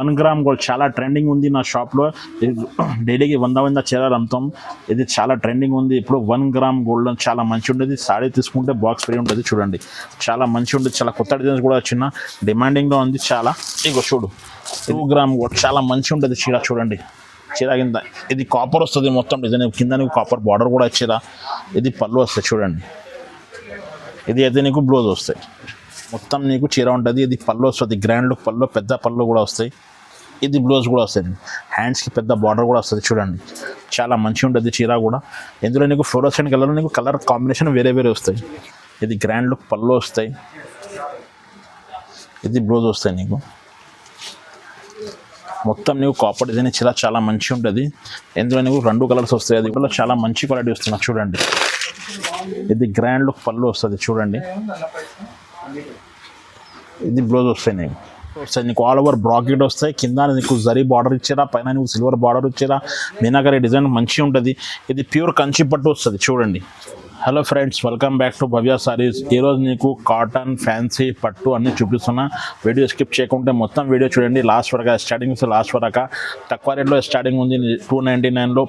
1 gram gold చాలా trending ఉంది నా షాప్లో. డైలీకి 100 చీరలు అమ్ముతాం. ఇది చాలా ట్రెండింగ్ ఉంది ఇప్పుడు. 1 గ్రామ్ గోల్డ్ చాలా మంచి ఉంటుంది. సారీ తీసుకుంటే బాక్స్ ఫ్రీ ఉంటుంది. చూడండి చాలా మంచి ఉంటుంది. చాలా కొత్త డిజైన్స్ కూడా వచ్చిన డిమాండింగ్లో ఉంది చాలా. ఇగో చూడు 2 గ్రామ్ గోల్డ్ చాలా మంచి ఉంటుంది చీర. చూడండి చీర కింద ఇది కాపర్ వస్తుంది మొత్తం డిజైన్ కింద నీకు కాపర్ బార్డర్ కూడా చీర. ఇది పళ్ళు వస్తాయి చూడండి. ఇది అయితే నీకు బ్లౌజ్ వస్తాయి. మొత్తం నీకు చీర ఉంటుంది. ఇది పళ్ళు వస్తుంది గ్రాండ్ లుక్ పళ్ళు, పెద్ద పళ్ళు కూడా వస్తాయి. ఇది బ్లౌజ్ కూడా వస్తుంది. హ్యాండ్స్కి పెద్ద బార్డర్ కూడా వస్తుంది చూడండి. చాలా మంచి ఉంటుంది చీర కూడా. ఇందులో నీకు ఫ్లోరోసెంట్ కలర్లో నీకు కలర్ కాంబినేషన్ వేరే వేరే వస్తాయి. ఇది గ్రాండ్ లుక్ పళ్ళు వస్తాయి. ఇది బ్లౌజ్ వస్తాయి నీకు. మొత్తం నీకు కాపర్ డిజైన్ చీర చాలా మంచి ఉంటుంది. ఇందులో నీకు 2 కలర్స్ వస్తాయి. అది కూడా చాలా మంచి క్వాలిటీ వస్తుంది చూడండి. ఇది గ్రాండ్ లుక్ పళ్ళు వస్తుంది చూడండి. ఇది బ్లౌజ్ వస్తాయి నీకు. వస్తాయి నీకు ఆల్ ఓవర్ బ్రాకెట్ వస్తాయి. కింద నీకు జరీ బార్డర్ ఇచ్చారా, పైన నీకు సిల్వర్ బార్డర్ ఇచ్చారా. మీనాకరి డిజైన్ మంచిగా ఉంటుంది. ఇది ప్యూర్ కంచి పట్టు వస్తుంది చూడండి. Hello friends, welcome back to Bhavya Sarees. ఈరోజు నీకు కాటన్, ఫ్యాన్సీ, పట్టు అన్నీ చూపిస్తున్నా. వీడియో స్కిప్ చేయకుంటే మొత్తం వీడియో చూడండి లాస్ట్ వరకు. స్టార్టింగ్ లాస్ట్ వరకు తక్కువ రేట్లో స్టార్టింగ్ ఉంది. 299లో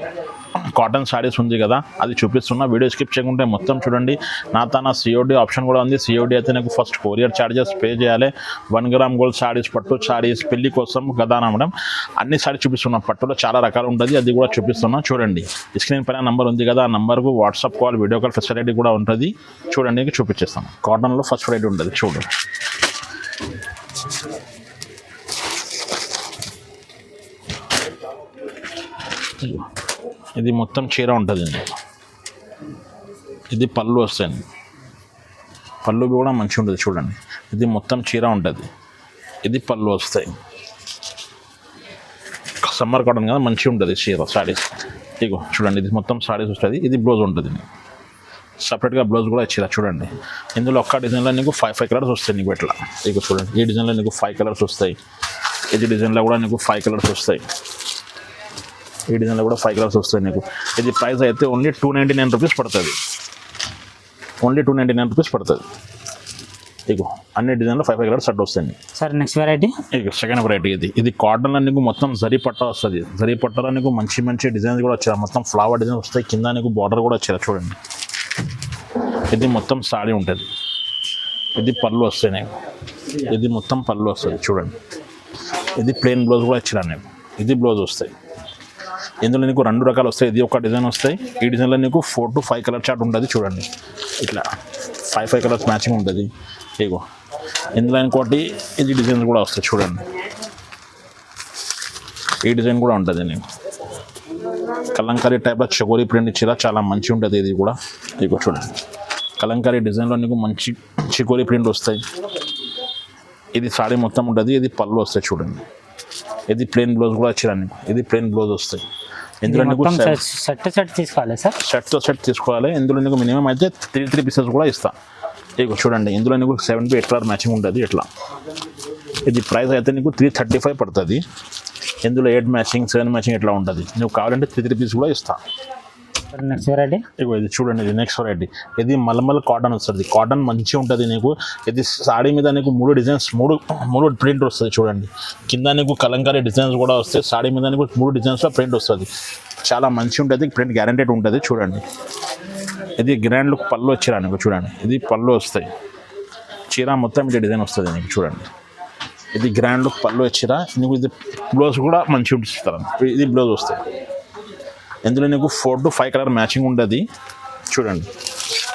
కాటన్ సారీస్ ఉంది కదా, అది చూపిస్తున్నా. వీడియో స్కిప్ చేయకుంటే మొత్తం చూడండి. నా తన సిఓడి ఆప్షన్ కూడా ఉంది. సిఓడి అయితే నాకు ఫస్ట్ కొరియర్ ఛార్జెస్ పే చేయాలి. 1 గ్రామ్ గోల్డ్ సారీస్, పట్టు సారీస్, పెళ్లి కోసం కదా అనడం అన్ని సారీస్ చూపిస్తున్నాం. పట్టులో చాలా రకాలు ఉంటుంది, అది కూడా చూపిస్తున్నాం చూడండి. స్క్రీన్ పైన నంబర్ ఉంది కదా, ఆ నంబర్కు WhatsApp call, video call facility కూడా ఉంటుంది. చూడండి చూపించేస్తాం. కాటన్లో ఫస్ట్ వెరైటీ ఉంటుంది చూడండి. ఇది మొత్తం చీర ఉంటుంది. ఇది పళ్ళు వస్తాయి. పళ్ళు కూడా మంచిగా ఉంటుంది చూడండి. ఇది మొత్తం చీర ఉంటుంది. ఇది పళ్ళు వస్తాయి. సమ్మర్ కాటన్ కదా మంచిగా ఉంటుంది చీర సారీస్. ఇగో చూడండి ఇది మొత్తం సారీస్ వస్తుంది. ఇది బ్లౌజ్ ఉంటుంది. సపరేట్గా బ్లౌజ్ కూడా ఇచ్చారా చూడండి. ఇందులో ఒక్క డిజైన్లో నీకు 5 కలర్స్ వస్తాయి నీకు ఇట్లా. ఇక చూడండి ఈ డిజైన్లో నీకు 5 కలర్స్ వస్తాయి. ఇది డిజైన్లో కూడా నీకు 5 కలర్స్ వస్తాయి. ఈ డిజైన్లో కూడా 5 కలర్స్ వస్తాయి నీకు. ఇది ప్రైస్ అయితే ఓన్లీ 299 రూపీస్ పడుతుంది. ఓన్లీ 299 రూపీస్ పడుతుంది. ఇగో అన్ని డిజైన్లో 5 కలర్స్ సెట్ వస్తాయి సార్. నెక్స్ట్ వెరైటీ ఇక సెకండ్ వెరైటీ. ఇది కాటన్లో నీకు మొత్తం జరీ పట్ట వస్తుంది. జరీ పట్టలో నీకు మంచి మంచి డిజైన్స్ కూడా వచ్చారు. మొత్తం ఫ్లవర్ డిజైన్ వస్తాయి. కింద నీకు బార్డర్ కూడా వచ్చారు చూడండి. ఇది మొత్తం సారీ ఉంటుంది. ఇది పళ్ళు వస్తాయి నీకు. ఇది మొత్తం పళ్ళు వస్తుంది చూడండి. ఇది ప్లెయిన్ బ్లౌజ్ కూడా ఇచ్చారు నీకు. ఇది బ్లౌజ్ వస్తాయి. ఇందులో నీకు 2 రకాలు వస్తాయి. ఇది ఒక డిజైన్ వస్తాయి. ఈ డిజైన్లో నీకు 4 to 5 కలర్ చార్ట్ ఉంటుంది చూడండి. ఇట్లా 5 కలర్స్ మ్యాచింగ్ ఉంటుంది. ఇగో ఇందులో ఇంకోటి ఇది డిజైన్స్ కూడా వస్తాయి చూడండి. ఈ డిజైన్ కూడా ఉంటుంది నీకు. కలంకారీ టైప్లో చకోరీ ప్రింట్ ఇచ్చిరా, చాలా మంచి ఉంటుంది. ఇది కూడా ఇగో చూడండి. కలంకారీ డిజైన్లో నీకు మంచి చకోరీ ప్రింట్ వస్తాయి. ఇది సారీ మొత్తం ఉంటుంది. ఇది పళ్ళు వస్తాయి చూడండి. ఇది ప్లెయిన్ బ్లౌజ్ కూడా ఇచ్చిరాను. ఇది ప్లెయిన్ బ్లౌజ్ వస్తాయి. ఇందులో నీకు సెట్ తీసుకోవాలి సార్. సెట్తో సెట్ తీసుకోవాలి. ఇందులో నీకు మినిమం అయితే 3 పీసెస్ కూడా ఇస్తా. ఇక చూడండి ఇందులో నీకు 7 to 8 కలర్ మ్యాచింగ్ ఉంటుంది ఇట్లా. ఇది ప్రైస్ అయితే నీకు 335 పడుతుంది. ఇందులో 8 మ్యాచింగ్ 7 మ్యాచింగ్ ఇట్లా ఉంటుంది. నువ్వు కావాలంటే 3 పీస్ కూడా ఇస్తా. నెక్స్ట్ వెరైటీ ఇగో ఇది చూడండి. ఇది నెక్స్ట్ వెరైటీ. ఇది మల్మల్ కాటన్ వస్తుంది. కాటన్ మంచిగా ఉంటుంది నీకు. ఇది సాడీ మీద నీకు 3 డిజైన్స్, 3 ప్రింట్ వస్తుంది చూడండి. కింద నీకు కలంకారీ డిజైన్స్ కూడా వస్తాయి. సాడీ మీద నీకు 3 డిజైన్స్లో ప్రింట్ వస్తుంది. చాలా మంచిగా ఉంటుంది. ప్రింట్ గ్యారంటెడ్ ఉంటుంది చూడండి. ఇది గ్రాండ్ లుక్ పళ్ళు వచ్చిరా నీకు చూడండి. ఇది పళ్ళు వస్తాయి. చీర మొత్తం ఇది డిజైన్ వస్తుంది నీకు చూడండి. ఇది గ్రాండ్ లుక్ పళ్ళు వచ్చిరా నీకు. ఇది బ్లౌజ్ కూడా మంచిగా ఇస్తారు. ఇది బ్లౌజ్ వస్తాయి. ఇందులో నీకు 4 to 5 కలర్ మ్యాచింగ్ ఉంటుంది చూడండి.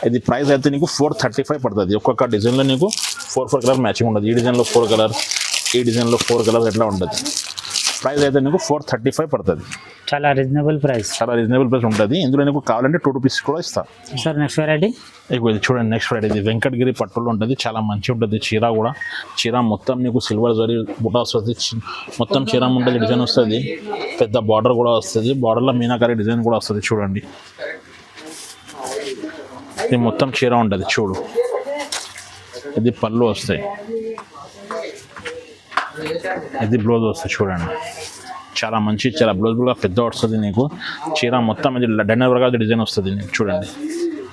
ఇది ప్రైస్ అయితే నీకు 435 పడుతుంది. ఒక్కొక్క డిజైన్లో నీకు 4 కలర్ మ్యాచింగ్ ఉంటుంది. ఈ డిజైన్లో 4 కలర్స్, ఈ డిజైన్లో 4 కలర్స్ ఎట్లా ఉంటుంది. ప్రైస్ అయితే నీకు 435 పడుతుంది. చాలా రీజనబుల్ ప్రైస్. చాలా రీజనబుల్ ప్రైస్ ఉంటుంది. ఇందులో నీకు కావాలంటే 2 రూపీస్ కూడా ఇస్తాను సార్. నెక్స్ట్ వెరైటీ ఇది చూడండి. నెక్స్ట్ వెరైటీ ఇది వెంకటగిరి పట్టులో ఉంటుంది. చాలా మంచిగా ఉంటుంది చీర కూడా. చీర మొత్తం నీకు సిల్వర్ జరీ బుటాస్ వస్తుంది. మొత్తం చీర ఉంటుంది. డిజైన్ వస్తుంది. పెద్ద బార్డర్ కూడా వస్తుంది. బార్డర్లో మీనాకారి డిజైన్ కూడా వస్తుంది చూడండి. ఇది మొత్తం చీర ఉంటుంది చూడు. ఇది పళ్ళు వస్తాయి. ఇది బ్లౌజ్ వస్తుంది చూడండి. చాలా మంచి చీర. బ్లౌజ్ కూడా పెద్ద వస్తుంది నీకు. చీర మొత్తం ఇది డిజైన్ వరకు డిజైన్ వస్తుంది నీకు చూడండి.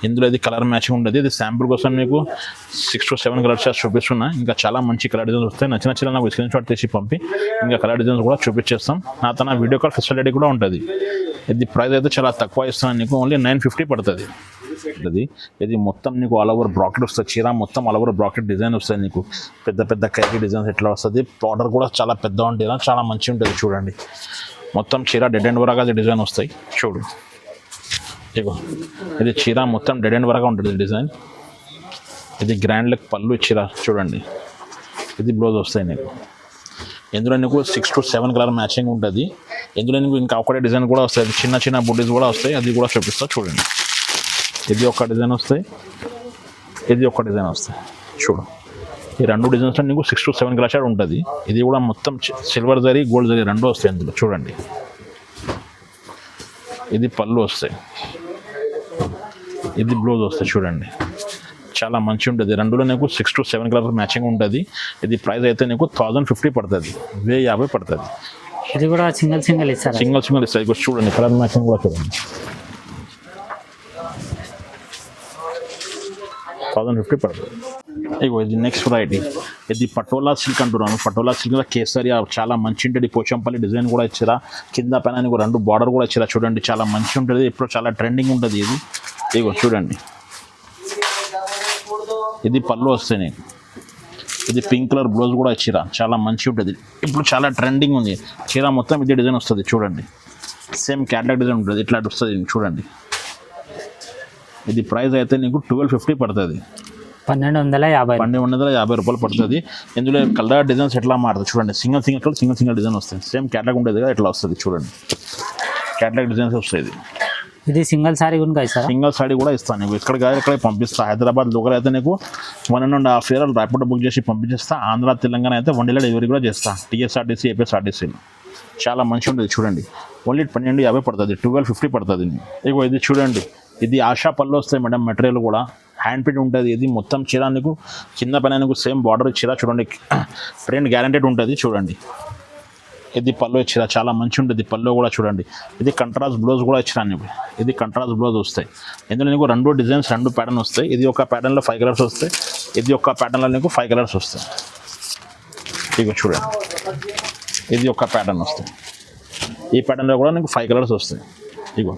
ఇందులో ఇది కలర్ మ్యాచింగ్ ఉంటుంది. ఇది శాంపుల్ కోసం మీకు 6 to 7 కలర్ చార్ట్స్ చూపిస్తున్నా. ఇంకా చాలా మంచి కలర్ డిజైన్స్ వస్తాయి. నచ్చిన నాకు స్క్రీన్ షాట్ తీసి పంపి ఇంకా కలర్ డిజైన్స్ కూడా చూపించేస్తాం. నా తన వీడియో కాల్ ఫెసిలిటీ కూడా ఉంటుంది. ఇది ప్రైస్ అయితే చాలా తక్కువ ఇస్తున్నాను నీకు, ఓన్లీ 950 పడుతుంది. ఇది మొత్తం నీకు ఆల్ ఓవర్ బ్రాకెట్ వస్తుంది. చీర మొత్తం ఆల్ ఓవర్ బ్రాకెట్ డిజైన్ వస్తుంది. నీకు పెద్ద పెద్ద కైకి డిజైన్స్ ఎట్లా వస్తుంది. బార్డర్ కూడా చాలా పెద్ద ఉంటుంది, చాలా మంచిగా ఉంటుంది. చూడండి మొత్తం చీర డెడ్ ఎండ్ వరకు అది డిజైన్ వస్తాయి. చూడు ఇగో ఇది చీర మొత్తం డెడ్ ఎండ్ వరకు ఉంటుంది డిజైన్. ఇది గ్రాండ్ లుక్ పళ్ళు చీర చూడండి. ఇది బ్లౌజ్ వస్తాయి నీకు. ఇందులో నీకు 6 to 7 కలర్ మ్యాచింగ్ ఉంటుంది. ఇందులో నీకు ఇంకా ఒకటే డిజైన్ కూడా వస్తాయి. చిన్న చిన్న బుడ్డీస్ కూడా వస్తాయి, అది కూడా చూపిస్తా చూడండి. ఇది ఒక డిజైన్ వస్తాయి, ఇది ఒక డిజైన్ వస్తాయి. చూడు ఈ రెండు డిజైన్స్లో నీకు 6 to 7 కలర్ షాట్ ఉంటుంది. ఇది కూడా మొత్తం సిల్వర్ జరీ గోల్డ్ జరీ రెండు వస్తాయి అందులో. చూడండి ఇది పళ్ళు వస్తాయి, ఇది బ్లౌజ్ వస్తాయి. చూడండి చాలా మంచి ఉంటుంది. రెండులో నీకు 6 to 7 కలర్ మ్యాచింగ్ ఉంటుంది. ఇది ప్రైస్ అయితే నీకు 1050 పడుతుంది, 1050 పడుతుంది. ఇది కూడా సింగిల్ ఇస్తారు. సింగిల్ ఇస్తాయి. చూడండి కలర్ మ్యాచింగ్ కూడా చూడండి. 1050 పడుతుంది. ఇగో ఇది నెక్స్ట్ వెరైటీ. ఇది పటోలా సిల్క్ అంటున్నాను. పటోలా సిల్క్ కేసరి చాలా మంచి ఉంటుంది. పోచంపల్లి డిజైన్ కూడా ఇచ్చారా. కింద పైన నీకు రెండు బార్డర్ కూడా ఇచ్చారా. చూడండి చాలా మంచి ఉంటుంది. ఇప్పుడు చాలా ట్రెండింగ్ ఉంటుంది ఇది. ఇగో చూడండి ఇది పళ్ళు వస్తాయి నీకు. ఇది పింక్ కలర్ బ్లౌజ్ కూడా ఇచ్చిరా. చాలా మంచి ఉంటుంది. ఇప్పుడు చాలా ట్రెండింగ్ ఉంది. చీర మొత్తం ఇదే డిజైన్ వస్తుంది. చూడండి సేమ్ క్యాటలాగ్ డిజైన్ ఉంటుంది. ఇట్లా వస్తుంది చూడండి. ఇది ప్రైస్ అయితే నీకు 1250 పడుతుంది. 1250 రూపాయలు పడుతుంది. ఇందులో కలర్ డిజైన్స్ ఎట్లా మారుతుంది చూడండి. సింగిల్ డిజైన్ వస్తాయి. సేమ్ క్యాటలాగ్ ఉంటుంది కదా ఎట్లా వస్తుంది చూడండి. క్యాటలాగ్ డిజైన్స్ వస్తాయి. ఇది సింగిల్ సారీ కూడా ఇస్తారా? సింగిల్ సారీ కూడా ఇస్తాను నీకు. ఇక్కడ పంపిస్తా. హైదరాబాద్ లోకల్ అయితే నీకు 1.5 year ర్యాపిడ్ బుక్ చేసి పంపించేస్తా. ఆంధ్ర తెలంగాణ అయితే 1 day డెలివరీ కూడా చేస్తా. టీఎస్ఆర్టీసీ ఏపీఎస్ఆర్టీసీలో చాలా మంచిగా ఉంటుంది. చూడండి ఓన్లీ 1250 పడుతుంది, 1250 పడుతుంది. ఇగో ఇది చూడండి. ఇది ఆశా పళ్ళు వస్తాయి మేడం. మెటీరియల్ కూడా హ్యాండ్ ప్రింట్ ఉంటుంది. ఇది మొత్తం చీర నీకు కింద పైన నీకు సేమ్ బార్డర్ చీర. చూడండి ప్రింట్ గ్యారంటెడ్ ఉంటుంది. చూడండి ఇది పళ్ళు ఇచ్చిరా. చాలా మంచి ఉంటుంది. పళ్ళు కూడా చూడండి. ఇది కంట్రాస్ట్ బ్లౌజ్ కూడా ఇచ్చిరా నీకు. ఇది కంట్రాస్ట్ బ్లౌజ్ వస్తాయి. ఇందులో నీకు రెండు డిజైన్స్, రెండు ప్యాటర్న్ వస్తాయి. ఇది ఒక ప్యాటర్న్లో 5 కలర్స్ వస్తాయి. ఇది ఒక ప్యాటర్న్లో నీకు 5 కలర్స్ వస్తాయి. ఇక చూడండి ఇది ఒక ప్యాటర్న్ వస్తాయి. ఈ ప్యాటర్న్లో కూడా నీకు 5 కలర్స్ వస్తాయి. ఇగో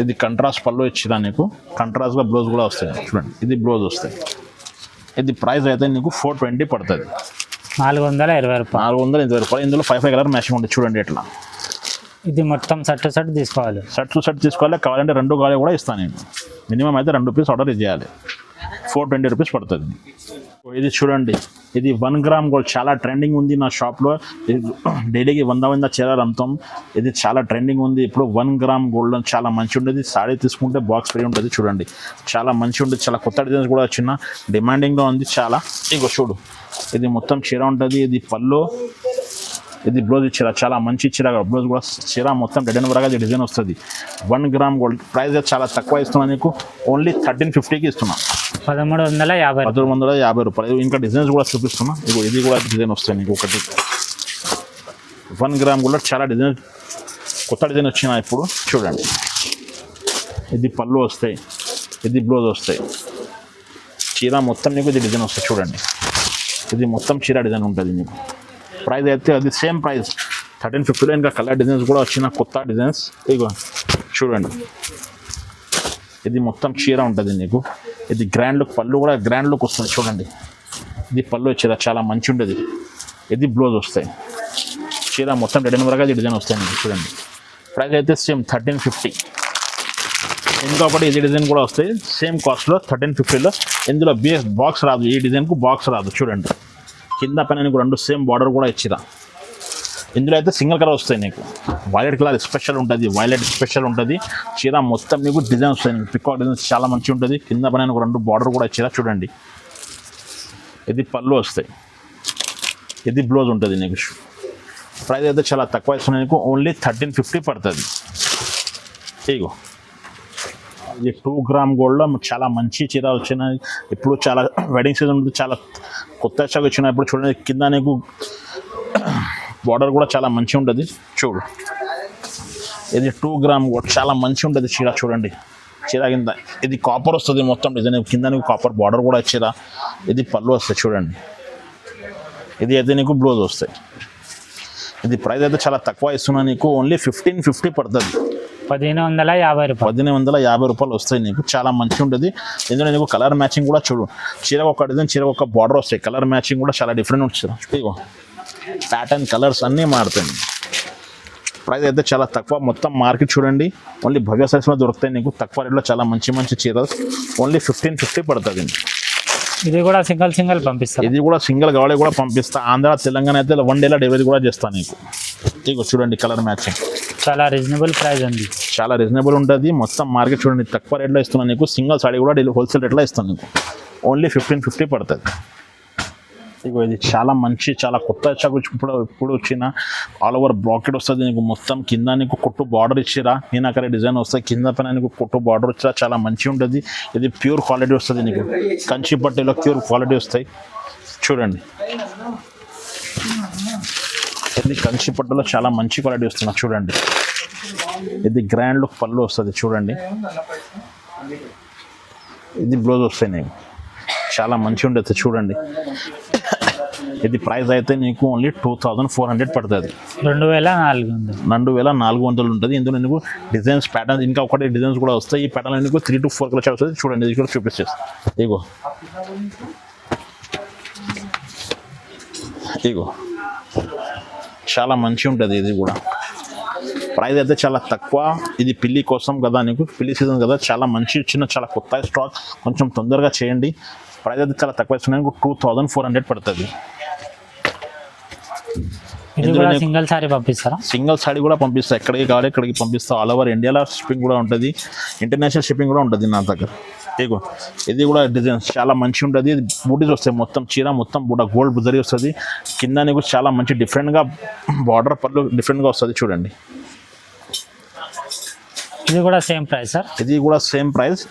ఇది కంట్రాస్ట్ పళ్ళు ఇచ్చిరా నీకు. కంట్రాస్ట్గా బ్లౌజ్ కూడా వస్తాయి. చూడండి ఇది బ్లౌజ్ వస్తాయి. ఇది ప్రైస్ అయితే నీకు 420 పడుతుంది. 420 రూపాయలు. ఇందులో 5 కలర్ మ్యాచింగ్ ఉంటుంది. చూడండి ఎట్లా. ఇది మొత్తం సెట్ తీసుకోవాలి. సెట్ తీసుకోవాలి. కావాలంటే 2 గాలి కూడా ఇస్తాను నేను. మినిమం అయితే 2 పీస్ ఆర్డర్ చేయాలి. 420 రూపీస్ పడుతుంది. ఇది చూడండి. ఇది 1 గ్రామ్ గోల్డ్ చాలా ట్రెండింగ్ ఉంది నా షాప్లో. డైలీకి 100 చీరలు అమ్ముతాం. ఇది చాలా ట్రెండింగ్ ఉంది ఇప్పుడు. 1 గ్రామ్ గోల్డ్ చాలా మంచి ఉంటుంది. సారీ తీసుకుంటే బాక్స్ ఫ్రీ ఉంటుంది. చూడండి చాలా మంచి ఉంటుంది. చాలా కొత్త డిజైన్స్ కూడా వచ్చిన డిమాండింగ్లో ఉంది చాలా. ఇగో చూడు ఇది మొత్తం చీర ఉంటుంది. ఇది పళ్ళు, ఇది బ్లౌజ్ ఇచ్చిరా. చాలా మంచి చీర. బ్లౌజ్ కూడా చీర మొత్తం డెడ్ ఎండ్ వరకు డిజైన్ వస్తుంది. 1 గ్రామ్ గోల్డ్ ప్రైస్ చాలా తక్కువ ఇస్తున్నాను నీకు. ఓన్లీ 1350కి ఇస్తున్నా. 1350 రూపాయలు. ఇంకా డిజైన్స్ కూడా చూపిస్తున్నా. ఇది కూడా డిజైన్ వస్తాయి నీకు. ఒకటి 1 గ్రామ్ గోల్డ్ చాలా డిజైన్, కొత్త డిజైన్ వచ్చిన ఇప్పుడు. చూడండి ఇది పళ్ళు వస్తాయి, ఇది బ్లౌజ్ వస్తాయి. చీర మొత్తం నీకు ఇది డిజైన్ వస్తాయి. చూడండి ఇది మొత్తం చీర డిజైన్ ఉంటుంది నీకు. ప్రైస్ అయితే అది సేమ్ ప్రైస్ 1350లో. ఇంకా కలర్ డిజైన్స్ కూడా వచ్చిన కొత్త డిజైన్స్. ఇగో చూడండి ఇది మొత్తం చీర ఉంటుంది నీకు. ఇది గ్రాండ్ లుక్. పళ్ళు కూడా గ్రాండ్ లుక్ వస్తుంది. చూడండి ఇది పళ్ళు చీర చాలా మంచి ఉంటుంది. ఇది బ్లౌజ్ వస్తాయి. చీర మొత్తం డెడ్ ఎండ్ వరకు డిజైన్ వస్తాయి నీకు. చూడండి ప్రైస్ అయితే సేమ్ 1350. ఇంకొకటి ఇది డిజైన్ కూడా వస్తాయి సేమ్ కాస్ట్లో 1350లో. ఇందులో బాక్స్ రాదు. ఈ డిజైన్కు బాక్స్ రాదు. చూడండి కింద పైన నీకు 2 సేమ్ బార్డర్ కూడా ఇచ్చిరా. ఇందులో అయితే సింగిల్ కలర్ వస్తాయి నీకు. వైలెట్ కలర్ స్పెషల్ ఉంటుంది. వైలెట్ స్పెషల్ ఉంటుంది. చీర మొత్తం నీకు డిజైన్ వస్తాయి. పికాక్ డిజైన్స్ చాలా మంచిగా ఉంటుంది. కింద పైన నీకు 2 బార్డర్ కూడా ఇచ్చిరా. చూడండి ఇది పళ్ళు వస్తాయి, ఇది బ్లౌజ్ ఉంటుంది నీకు. ప్రైస్ అయితే చాలా తక్కువ ఇస్తున్నాయి నీకు. ఓన్లీ 1350 పడుతుంది. ఇగో ఇది 2 గ్రామ్ గోల్డ్లో చాలా మంచి చీర వచ్చినాయి. ఇప్పుడు చాలా వెడ్డింగ్ సీజన్ ఉంటుంది. చాలా కొత్త స్టాక్ వచ్చినాయి ఇప్పుడు. చూడండి కింద నీకు బార్డర్ కూడా చాలా మంచిగా ఉంటుంది. చూడు ఇది 2 గ్రామ్ గోల్డ్ చాలా మంచిగా ఉంటుంది చీర. చూడండి చీర కింద ఇది కాపర్ వస్తుంది మొత్తం డిజైన్ కింద నీకు కాపర్ బార్డర్ కూడా చీర ఇది పళ్ళు వస్తాయి చూడండి. ఇది అయితే నీకు బ్లౌజ్ వస్తాయి. ఇది ప్రైస్ అయితే చాలా తక్కువ ఇస్తున్నా నీకు ఓన్లీ 1550 పడుతుంది. 1550 రూపాయలు. 1550 రూపాయలు వస్తాయి నీకు. చాలా మంచిగా ఉంటుంది. ఇందులో నీకు కలర్ మ్యాచింగ్ కూడా చూడు, చీర ఒక డిజైన్ చీర ఒక బార్డర్ వస్తాయి. కలర్ మ్యాచింగ్ కూడా చాలా డిఫరెంట్ ఉంటుంది. ఇగో ప్యాటర్న్ కలర్స్ అన్నీ మారుతాయి. ప్రైస్ అయితే చాలా తక్కువ. మొత్తం మార్కెట్ చూడండి ఓన్లీ భవ్య సైజ్లో దొరుకుతాయి నీకు తక్కువ రేట్లో. చాలా మంచి మంచి చీరలు ఓన్లీ 1550 పడుతుంది. ఇది కూడా సింగిల్ పంపిస్తాను. ఇది కూడా సింగిల్ కావాలి కూడా పంపిస్తా. ఆంధ్ర తెలంగాణ అయితే 1 డేలో డెలివరీ కూడా చేస్తాను నీకు. ఇగో చూడండి కలర్ మ్యాచింగ్ చాలా రీజనబుల్ ప్రైస్ ఉంది. చాలా రీజనబుల్ ఉంటుంది. మొత్తం మార్కెట్ చూడండి తక్కువ రేట్లో ఇస్తున్నాను నీకు. సింగిల్ సాడీ కూడా హోల్సేల్ రేట్లో ఇస్తాను నీకు. ఓన్లీ 1550 పడుతుంది. ఇగో ఇది చాలా మంచి చాలా కొత్త ఇప్పుడు వచ్చిన ఆల్ ఓవర్ బ్రాకెట్ వస్తుంది నీకు. మొత్తం కింద నీకు కొట్టు బార్డర్ ఇచ్చిరా మీనాకరీ డిజైన్ వస్తాయి. కింద పైన నీకు కొట్టు బార్డర్ వచ్చిరా చాలా మంచిగా ఉంటుంది. ఇది ప్యూర్ క్వాలిటీ వస్తుంది నీకు. కంచి పట్టీలో ప్యూర్ క్వాలిటీ వస్తాయి చూడండి. ఇది కంచి పట్టులో చాలా మంచి క్వాలిటీ వస్తుంది చూడండి. ఇది గ్రాండ్ లుక్ పళ్ళు వస్తుంది చూడండి. ఇది బ్లౌజ్ వస్తాయి నీకు. చాలా మంచిగా ఉంటుంది చూడండి. ఇది ప్రైస్ అయితే నీకు ఓన్లీ 2400 పడుతుంది. 2400 ఉంటుంది. ఇందులో నీకు డిజైన్స్ ప్యాటర్న్స్ ఇంకా ఒకటి డిజైన్స్ కూడా వస్తాయి. ఈ ప్యాటర్న్ నీకు 3 to 4 కలర్స్ వస్తుంది చూడండి. ఇది కూడా చూపిస్తాను. ఇగో చాలా మంచిగా ఉంటుంది. ఇది కూడా ప్రైస్ అయితే చాలా తక్కువ. ఇది పిల్లి కోసం కదా నీకు, పిల్లి సీజన్ కదా. చాలా మంచి చిన్న చాలా కొత్త స్టాక్. కొంచెం తొందరగా చేయండి. ప్రైస్ అయితే చాలా తక్కువ ఇస్తున్నాయి. 2400 పడుతుంది. సింగిల్ సారీ పంపిస్తారా? సింగిల్ సారీ కూడా పంపిస్తా. ఎక్కడికి కావాలి ఎక్కడికి పంపిస్తా. ఆల్ ఓవర్ ఇండియాలో షిప్పింగ్ కూడా ఉంటుంది. ఇంటర్నేషనల్ షిప్పింగ్ కూడా ఉంటుంది నా దగ్గర. ఇగో ఇది కూడా డిజైన్స్ చాలా మంచిగా ఉంటుంది. ఇది బూటీస్ వస్తాయి మొత్తం చీర మొత్తం కూడా గోల్డ్ బుజరీ వస్తుంది. కింద నీకు చాలా మంచి డిఫరెంట్గా బార్డర్ పళ్ళు డిఫరెంట్గా వస్తుంది చూడండి. ఇది కూడా సేమ్ ప్రైస్ సార్? ఇది కూడా సేమ్ ప్రైస్.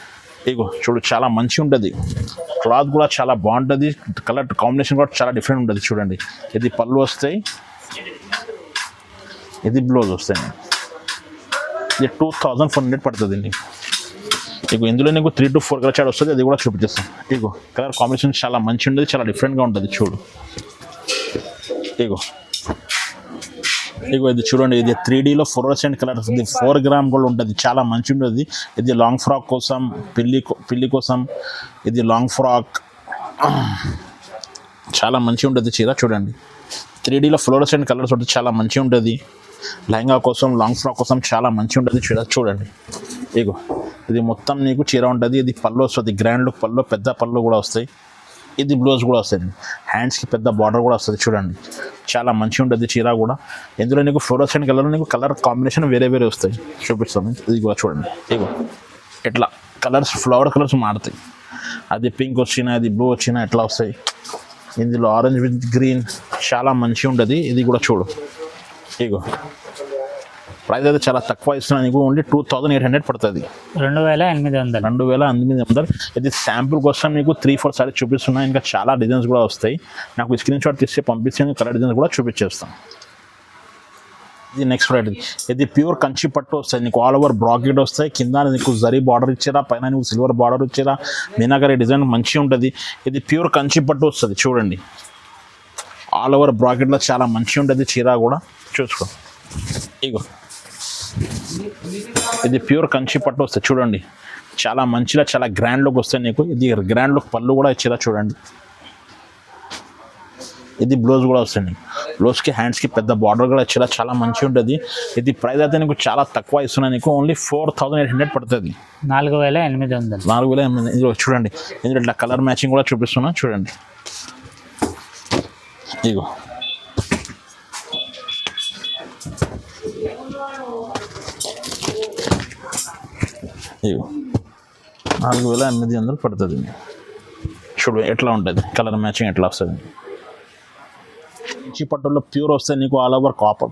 ఇగో చూడు చాలా మంచిగా ఉంటుంది. క్లాత్ కూడా చాలా బాగుంటుంది. కలర్ కాంబినేషన్ కూడా చాలా డిఫరెంట్ ఉంటుంది చూడండి. ఇది పళ్ళు వస్తాయి. ఇది బ్లౌజ్ వస్తాయి. ఇది 2400 పడుతుంది అండి. ఇగో ఇందులో నీకు 3 to 4 కలర్ చాట్ వస్తుంది. అది కూడా చూపించేస్తాం. ఇగో కలర్ కాంబినేషన్ చాలా మంచి ఉంటుంది. చాలా డిఫరెంట్గా ఉంటుంది చూడు. ఇగో ఇది చూడండి. ఇది 3Dలో ఫ్లోరోసెంట్ కలర్ ఇది 4 గ్రామ్ కూడా ఉంటుంది. చాలా మంచి ఉంటుంది. ఇది లాంగ్ ఫ్రాక్ కోసం పిల్లి కోసం ఇది లాంగ్ ఫ్రాక్ చాలా మంచిగా ఉంటుంది చీర చూడండి. 3Dలో ఫ్లోరోసెంట్ కలర్స్ ఉంటుంది. చాలా మంచిగా ఉంటుంది. లెహంగా కోసం లాంగ్ ఫ్రాక్ కోసం చాలా మంచిగా ఉంటుంది చీర చూడండి. ఇగో ఇది మొత్తం నీకు చీర ఉంటుంది. ఇది పళ్ళు వస్తుంది. గ్రాండ్ లుక్ పళ్ళు, పెద్ద పళ్ళు కూడా వస్తాయి. ఇది బ్లౌజ్ కూడా వస్తుంది. హ్యాండ్స్కి పెద్ద బార్డర్ కూడా వస్తుంది చూడండి. చాలా మంచిగా ఉంటుంది చీర కూడా. ఇందులో నీకు ఫ్లోరోసెంట్ కలర్ నీకు కలర్ కాంబినేషన్ వేరే వేరే వస్తాయి చూపిస్తాను. ఇది కూడా చూడండి. ఇగో ఎట్లా కలర్స్ ఫ్లవర్ కలర్స్ మారుతాయి. అది పింక్ వచ్చినా అది బ్లూ వచ్చినా ఎట్లా వస్తాయి. ఇందులో ఆరెంజ్ విత్ గ్రీన్ చాలా మంచిగా ఉంటుంది. ఇది కూడా చూడు. ఇగో ప్రైస్ అయితే చాలా తక్కువ ఇస్తున్నాను నీకు. ఓన్లీ 2800 పడుతుంది. 2800. ఇది శాంపుల్ కోసం నీకు 3-4 సారీ చూపిస్తున్నా. ఇంకా చాలా డిజైన్స్ కూడా వస్తాయి. నాకు స్క్రీన్ షాట్ తీసి పంపిస్తే కలర్ డిజైన్స్ కూడా చూపించేస్తాను. ఇది నెక్స్ట్ వెరైటీ. ఇది ప్యూర్ కంచి పట్టు వస్తాయి నీకు. ఆల్ ఓవర్ బ్రాకెట్ వస్తాయి. కింద నీకు జరీ బార్డర్ ఇచ్చారా, పైన నీకు సిల్వర్ బార్డర్ ఇచ్చారా. మీనాకరీ డిజైన్ మంచిగా ఉంటుంది. ఇది ప్యూర్ కంచి పట్టు వస్తుంది చూడండి. ఆల్ ఓవర్ బ్రాకెట్లో చాలా మంచిగా ఉంటుంది చీర కూడా చూసుకో. ఇగో ఇది ప్యూర్ కంచి పట్టు వస్తుంది చూడండి. చాలా మంచిగా చాలా గ్రాండ్ లుక్ వస్తాయి నీకు. ఇది గ్రాండ్ లుక్ పళ్ళు కూడా ఇచ్చేదా చూడండి. ఇది బ్లౌజ్ కూడా వస్తుంది నీకు. బ్లౌజ్కి హ్యాండ్స్కి పెద్ద బార్డర్ కూడా ఇచ్చేలా చాలా మంచిగా ఉంటుంది. ఇది ప్రైస్ అయితే నీకు చాలా తక్కువ ఇస్తున్నాను నీకు. ఓన్లీ 4800 పడుతుంది. 4800. ఇందులో చూడండి. ఇందులో ఇట్లా కలర్ మ్యాచింగ్ కూడా చూపిస్తున్నా చూడండి. ఇగో ఇగో 4800 పడుతుంది. చూడు ఎట్లా ఉంటుంది కలర్ మ్యాచింగ్ ఎట్లా వస్తుంది. కంచి పట్టులో ప్యూర్ వస్తుంది నీకు. ఆల్ ఓవర్ కాపర్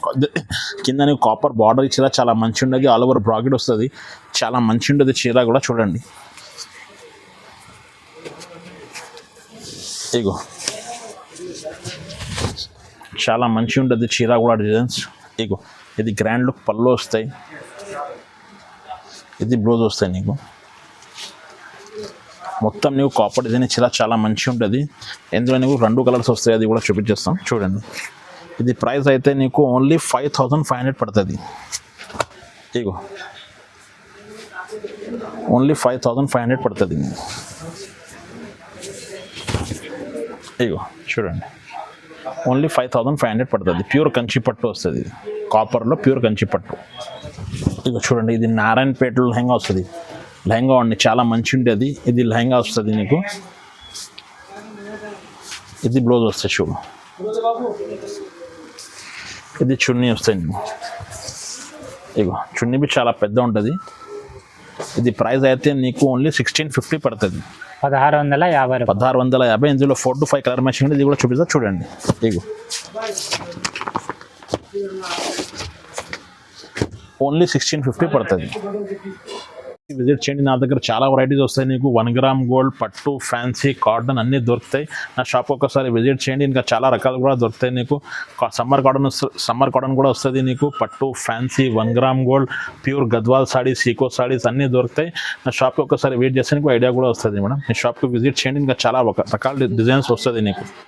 కింద నీకు కాపర్ బార్డర్ ఇచ్చేలా చాలా మంచి ఉంటుంది. ఆల్ ఓవర్ బ్రాకెట్ వస్తుంది. చాలా మంచి ఉంటుంది చీర కూడా చూడండి. ఇగో చాలా మంచి ఉంటుంది చీర కూడా డిజైన్స్. ఇగో ఇది గ్రాండ్ లుక్ పళ్ళు వస్తాయి. ఇది బ్లౌజ్ వస్తాయి నీకు. మొత్తం నీకు కాపర్ డిజైన్ ఇచ్చేలా చాలా మంచిగా ఉంటుంది. ఇందులో నీకు 2 కలర్స్ వస్తాయి, అది కూడా చూపించేస్తాం చూడండి. ఇది ప్రైస్ అయితే నీకు ఓన్లీ 5500 పడుతుంది. ఇగో ఓన్లీ 5500 పడుతుంది. ఇగో చూడండి, ఓన్లీ 5500 పడుతుంది. ప్యూర్ కంచి పట్టు వస్తుంది, కాపర్లో ప్యూర్ కంచి పట్టు. ఇగో చూడండి, ఇది నారాయణపేటలో లెహంగా వస్తుంది. లెహంగా అండి చాలా మంచి ఉంటుంది. ఇది లెహంగా వస్తుంది నీకు. ఇది బ్లౌజ్ వస్తుంది చూడు. ఇది చున్నీ వస్తుంది నీకు. ఇగో చున్నీ బి చాలా పెద్ద ఉంటుంది. ఇది ప్రైస్ అయితే నీకు ఓన్లీ 1650 పడుతుంది. 1650. 1650. ఇందులో 4 to 5 కలర్ మ్యాచింగ్. ఇది కూడా చూపిస్తా చూడండి. ఇగో ఓన్లీ 1650 పడుతుంది. విజిట్ చేయండి, నా దగ్గర చాలా వెరైటీస్ వస్తాయి నీకు. 1 గ్రామ్ గోల్డ్, పట్టు, ఫ్యాన్సీ, కాటన్ అన్నీ దొరుకుతాయి. నా షాప్ ఒకసారి విజిట్ చేయండి. ఇంకా చాలా రకాలు కూడా దొరుకుతాయి నీకు. సమ్మర్ కాటన్ కూడా వస్తుంది నీకు. పట్టు, fancy, 1 gram gold, pure Gadwal saris, సీకో సాడీస్ అన్నీ దొరుకుతాయి. నా షాప్కి ఒకసారి విజిట్ చేస్తే నీకు ఐడియా కూడా వస్తుంది మేడం. మీ షాప్కి విజిట్ చేయండి, ఇంకా చాలా రకాల డిజైన్స్ వస్తుంది నీకు.